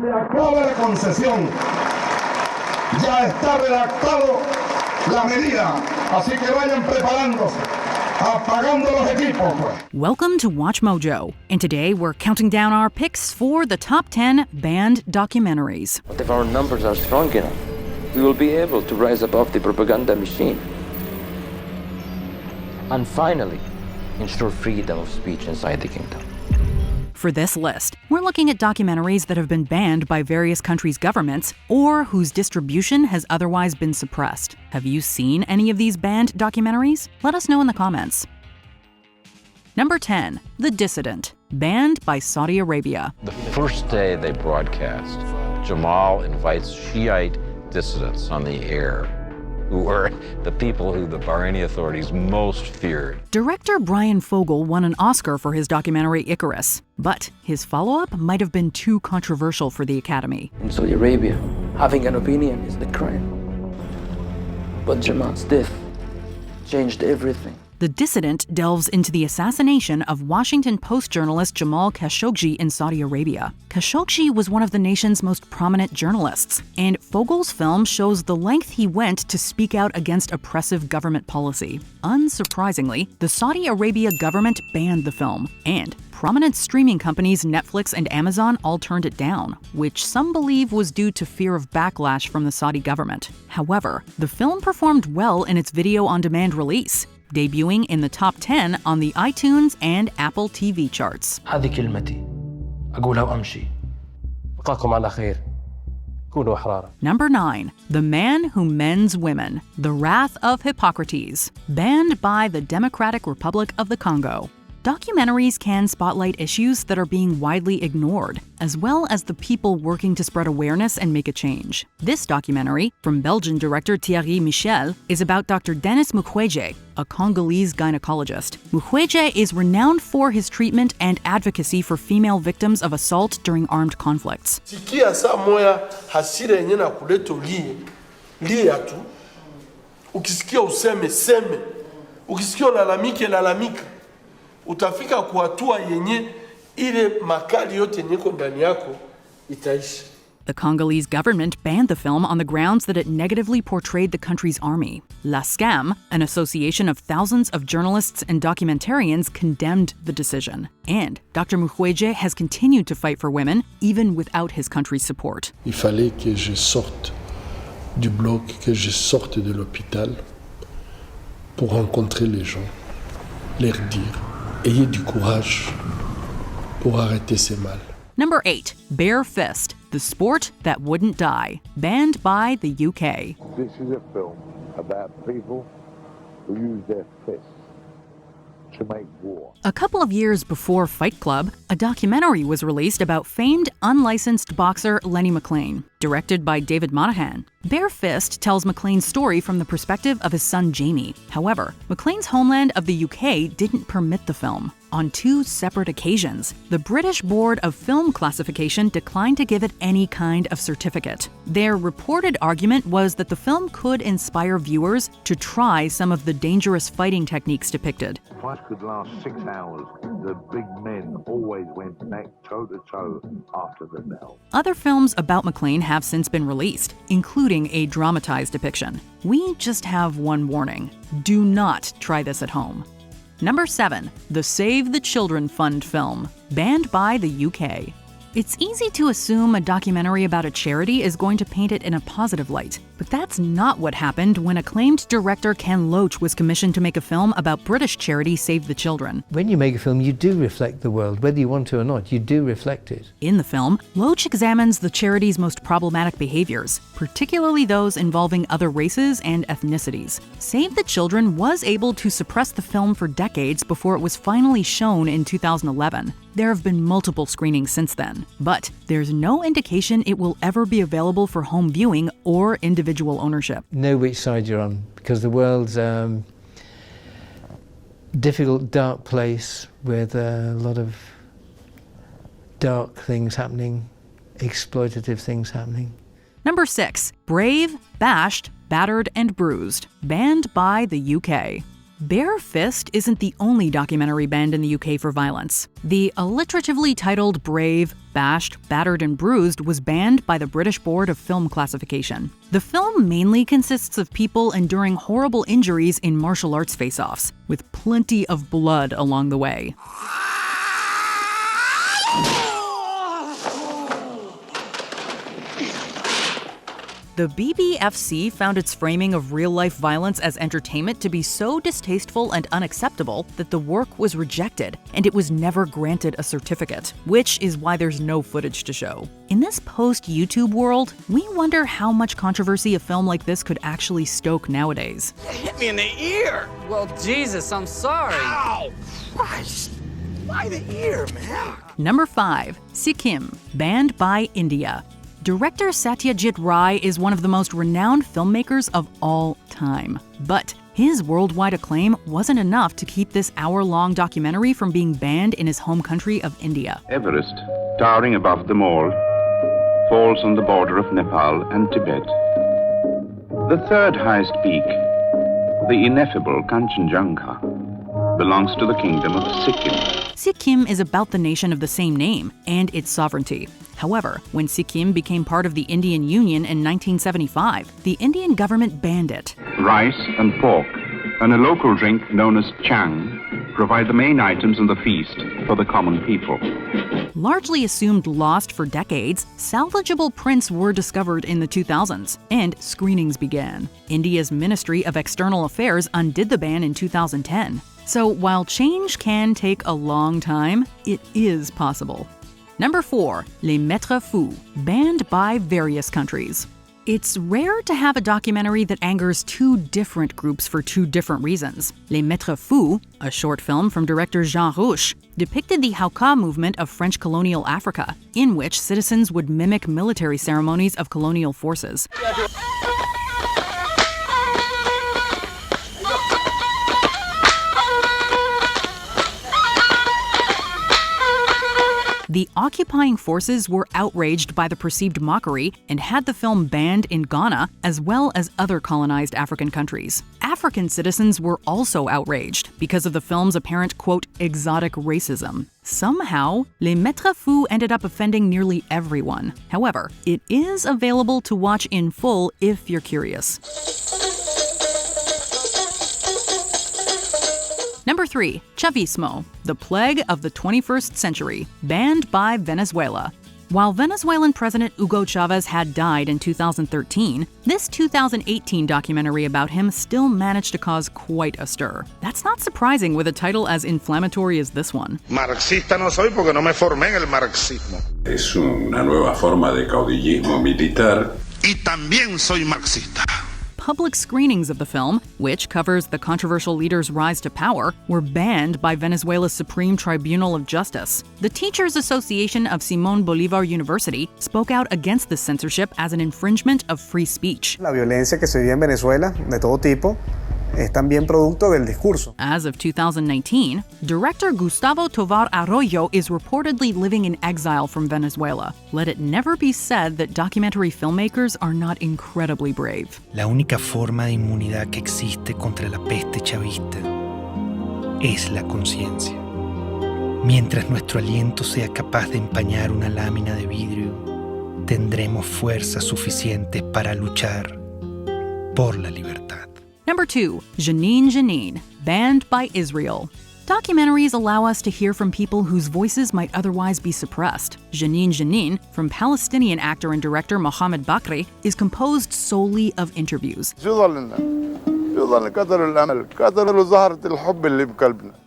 Se acaba la concesión. Ya está redactado la medida, así que vayan preparándose, apagando los equipos. Welcome to WatchMojo, and today we're counting down our picks for the top 10 banned documentaries. But if our numbers are strong enough, we will be able to rise above the propaganda machine. And finally, ensure freedom of speech inside the kingdom. For this list, we're looking at documentaries that have been banned by various countries' governments or whose distribution has otherwise been suppressed. Have you seen any of these banned documentaries? Let us know in the comments. Number 10, The Dissident, banned by Saudi Arabia. The first day they broadcast, Jamal invites Shiite dissidents on the air, who were the people who the Bahraini authorities most feared. Director Brian Fogel won an Oscar for his documentary Icarus, but his follow-up might have been too controversial for the Academy. In Saudi Arabia, having an opinion is the crime. But Jamal's death changed everything. The Dissident delves into the assassination of Washington Post journalist Jamal Khashoggi in Saudi Arabia. Khashoggi was one of the nation's most prominent journalists, and Fogel's film shows the length he went to speak out against oppressive government policy. Unsurprisingly, the Saudi Arabia government banned the film, and prominent streaming companies Netflix and Amazon all turned it down, which some believe was due to fear of backlash from the Saudi government. However, the film performed well in its video-on-demand release, debuting in the top 10 on the iTunes and Apple TV charts. هذه كلمتي أقولها وأمشي. ألقاكم على خير. كونوا أحرارا. Number 9, The Man Who Mends Women, The Wrath of Hippocrates, banned by the Democratic Republic of the Congo. Documentaries can spotlight issues that are being widely ignored, as well as the people working to spread awareness and make a change. This documentary, from Belgian director Thierry Michel, is about Dr. Denis Mukwege, a Congolese gynecologist. Mukwege is renowned for his treatment and advocacy for female victims of assault during armed conflicts. Sikia saa moya hasira yenye na kuleta lia tu. Ukisikia useme seme. Ukisikia lalamika. Utafika kwa hatua yenye ile makali yote niko ndani yako itaisha. The Congolese government banned the film on the grounds that it negatively portrayed the country's army. La Scam, an association of thousands of journalists and documentarians, condemned the decision. And Dr. Mukwege has continued to fight for women, even without his country's support. Il fallait que je sorte du bloc, que je sorte de l'hôpital pour rencontrer les gens, leur dire ayez du courage pour arrêter ces mal. Number 8, Bare Fist, The Sport That Wouldn't Die, banned by the UK. This is a film about people who use their fists to make war. A couple of years before Fight Club, a documentary was released about famed unlicensed boxer Lenny McLean, directed by David Monahan. Bare Fist tells McLean's story from the perspective of his son Jamie. However, McLean's homeland of the UK didn't permit the film. On 2 separate occasions, the British Board of Film Classification declined to give it any kind of certificate. Their reported argument was that the film could inspire viewers to try some of the dangerous fighting techniques depicted. Fights could last 6 hours. The big men always went neck toe to toe after the bell. Other films about McLean have since been released, including a dramatized depiction. We just have one warning: do not try this at home. Number 7, the Save the Children Fund film, banned by the UK. It's easy to assume a documentary about a charity is going to paint it in a positive light, but that's not what happened when acclaimed director Ken Loach was commissioned to make a film about British charity Save the Children. When you make a film, you do reflect the world, whether you want to or not, you do reflect it. In the film, Loach examines the charity's most problematic behaviors, particularly those involving other races and ethnicities. Save the Children was able to suppress the film for decades before it was finally shown in 2011. There have been multiple screenings since then, but there's no indication it will ever be available for home viewing or individual ownership. Know which side you're on, because the world's a difficult, dark place with a lot of dark things happening, exploitative things happening. Number 6, Brave, Bashed, Battered and Bruised, banned by the UK. Bare Fist isn't the only documentary banned in the UK for violence. The alliteratively titled Brave, Bashed, Battered and Bruised was banned by the British Board of Film Classification. The film mainly consists of people enduring horrible injuries in martial arts face-offs, with plenty of blood along the way. The BBFC found its framing of real-life violence as entertainment to be so distasteful and unacceptable that the work was rejected, and it was never granted a certificate, which is why there's no footage to show. In this post-YouTube world, we wonder how much controversy a film like this could actually stoke nowadays. It hit me in the ear! Well, Jesus, I'm sorry. Ow! Christ! Why the ear, man? Number 5. Sikkim, banned by India. Director Satyajit Ray is one of the most renowned filmmakers of all time. But his worldwide acclaim wasn't enough to keep this hour-long documentary from being banned in his home country of India. Everest, towering above them all, falls on the border of Nepal and Tibet. The third highest peak, the ineffable Kanchenjunga, belongs to the kingdom of Sikkim. Sikkim is about the nation of the same name and its sovereignty. However, when Sikkim became part of the Indian Union in 1975, the Indian government banned it. Rice and pork, and a local drink known as chang, provide the main items in the feast for the common people. Largely assumed lost for decades, salvageable prints were discovered in the 2000s, and screenings began. India's Ministry of External Affairs undid the ban in 2010. So while change can take a long time, it is possible. Number 4. Les Maîtres Fous, banned by various countries. It's rare to have a documentary that angers two different groups for two different reasons. Les Maîtres Fous, a short film from director Jean Rouch, depicted the Hauka movement of French colonial Africa, in which citizens would mimic military ceremonies of colonial forces. The occupying forces were outraged by the perceived mockery and had the film banned in Ghana as well as other colonized African countries. African citizens were also outraged because of the film's apparent, quote, exotic racism. Somehow, Les Maîtres Fous ended up offending nearly everyone. However, it is available to watch in full if you're curious. Number 3. Chavismo, the plague of the 21st century, banned by Venezuela. While Venezuelan President Hugo Chavez had died in 2013, this 2018 documentary about him still managed to cause quite a stir. That's not surprising with a title as inflammatory as this one. Marxista no soy porque no me formé en el marxismo. Es una nueva forma de caudillismo militar. Y también soy marxista. Public screenings of the film, which covers the controversial leader's rise to power, were banned by Venezuela's Supreme Tribunal of Justice. The Teachers Association of Simón Bolívar University spoke out against this censorship as an infringement of free speech. La violencia que se vive en Venezuela, de todo tipo, es también producto del discurso. As of 2019, director Gustavo Tovar Arroyo is reportedly living in exile from Venezuela. Let it never be said that documentary filmmakers are not incredibly brave. La única forma de inmunidad que existe contra la peste chavista es la conciencia. Mientras nuestro aliento sea capaz de empañar una lámina de vidrio, tendremos fuerzas suficientes para luchar por la libertad. Number 2. Jenin, banned by Israel. Documentaries allow us to hear from people whose voices might otherwise be suppressed. Jenin, from Palestinian actor and director Mohammed Bakri, is composed solely of interviews.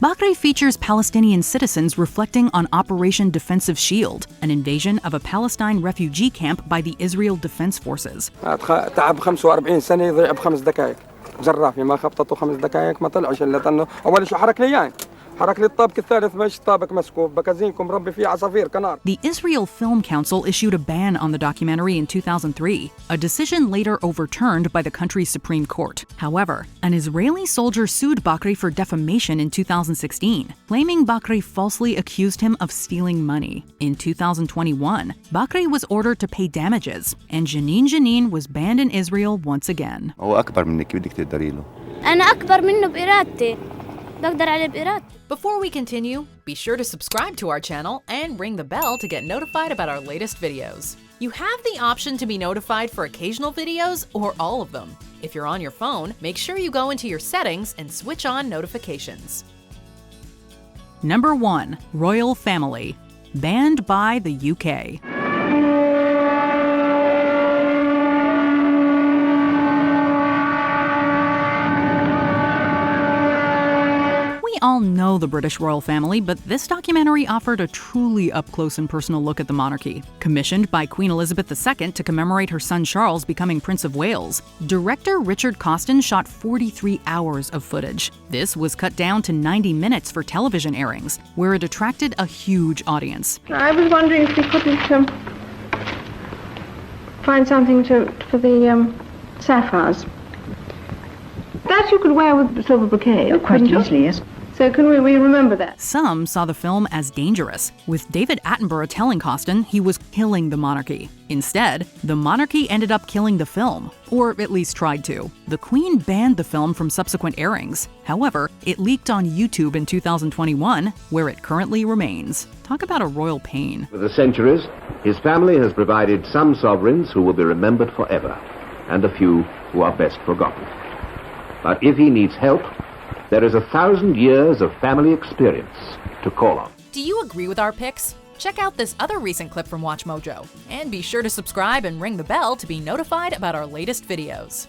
Bakri features Palestinian citizens reflecting on Operation Defensive Shield, an invasion of a Palestine refugee camp by the Israel Defense Forces. تعب 45 سنة يضيع ب5 دقائق. جرافي ما خبطته 5 دقائق ما طلعش الا لانه اول شيء حرك لي اياه حرك لي الطابق الثالث مش طابق مسكوب بكازينكم ربي فيه عصافير كنار. The Israel Film Council issued a ban on the documentary in 2003, a decision later overturned by the country's Supreme Court. However, an Israeli soldier sued Bakri for defamation in 2016, claiming Bakri falsely accused him of stealing money. In 2021, Bakri was ordered to pay damages, and Jenin was banned in Israel once again. هو أكبر منك بدك تقدري له. أنا أكبر منه بإرادتي بقدر عليه بإرادتي. Before we continue, be sure to subscribe to our channel and ring the bell to get notified about our latest videos. You have the option to be notified for occasional videos or all of them. If you're on your phone, make sure you go into your settings and switch on notifications. Number 1. Royal Family. Banned by the UK. We all know the British royal family, but this documentary offered a truly up-close and personal look at the monarchy. Commissioned by Queen Elizabeth II to commemorate her son Charles becoming Prince of Wales, director Richard Costin shot 43 hours of footage. This was cut down to 90 minutes for television airings, where it attracted a huge audience. I was wondering if we couldn't find something for the sapphires. That you could wear with the silver bouquet, quite easily, yes. So can we remember that? Some saw the film as dangerous, with David Attenborough telling Costin he was killing the monarchy. Instead, the monarchy ended up killing the film, or at least tried to. The Queen banned the film from subsequent airings. However, it leaked on YouTube in 2021, where it currently remains. Talk about a royal pain. For the centuries, his family has provided some sovereigns who will be remembered forever, and a few who are best forgotten. But if he needs help, there is 1,000 years of family experience to call on. Do you agree with our picks? Check out this other recent clip from WatchMojo, and be sure to subscribe and ring the bell to be notified about our latest videos.